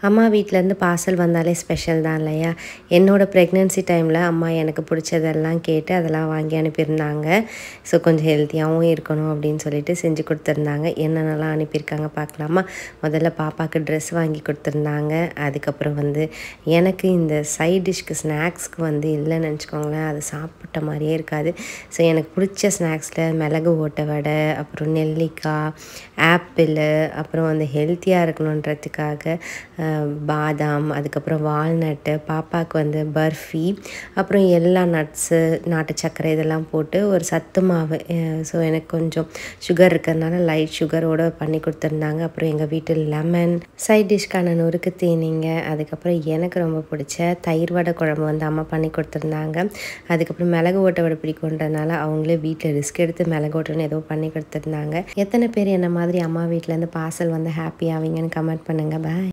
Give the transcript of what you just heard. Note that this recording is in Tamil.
அம்மா வீட்டிலேருந்து பார்சல் வந்தாலே ஸ்பெஷல் தான் இல்லையா? என்னோடய ப்ரெக்னென்சி டைமில் அம்மா எனக்கு பிடிச்சதெல்லாம் கேட்டு அதெல்லாம் வாங்கி அனுப்பியிருந்தாங்க. ஸோ கொஞ்சம் ஹெல்த்தியாகவும் இருக்கணும் அப்படின்னு சொல்லிட்டு செஞ்சு கொடுத்துருந்தாங்க. என்னென்னலாம் அனுப்பியிருக்காங்க பார்க்கலாமா? முதல்ல பாப்பாவுக்கு ட்ரெஸ் வாங்கி கொடுத்துருந்தாங்க. அதுக்கப்புறம் எனக்கு இந்த சைட் டிஷ்க்கு ஸ்நாக்ஸ்க்கு இல்லைன்னு நினச்சிக்கோங்களேன், அது சாப்பிட்ட மாதிரியே இருக்காது. ஸோ எனக்கு பிடிச்ச ஸ்நாக்ஸில் மிளகு ஓட்டை வடை, அப்புறம் நெல்லிக்காய், ஆப்பிள், அப்புறம் ஹெல்த்தியாக இருக்கணுன்றதுக்காக பாதாம், அதுக்கப்புறம் வால்நட்டு, பாப்பாவுக்கு பர்ஃபி, அப்புறம் எல்லா நட்ஸு, நாட்டு சர்க்கரை இதெல்லாம் போட்டு ஒரு சத்து மாவு. ஸோ எனக்கு கொஞ்சம் சுகர் இருக்கிறதுனால லைட் சுகரோடு பண்ணி கொடுத்துருந்தாங்க. அப்புறம் எங்கள் வீட்டில் லெமன், சைட் டிஷ்க்கான நொறுக்கு தீனிங்க, அதுக்கப்புறம் எனக்கு ரொம்ப பிடிச்ச தயிர் வடை குழம்பு அம்மா பண்ணி கொடுத்துருந்தாங்க. அதுக்கப்புறம் மிளகு ஓட்டை வடை பிடிக்குன்றதுனால அவங்களே வீட்டில் ரிஸ்க் எடுத்து மிளகு ஓட்டைன்னு ஏதோ பண்ணி கொடுத்துருந்தாங்க. எத்தனை பேர் என்ன மாதிரி அம்மா வீட்டிலேருந்து பார்சல் ஹாப்பி ஆவீங்கன்னு கமெண்ட் பண்ணுங்கள். பாய்.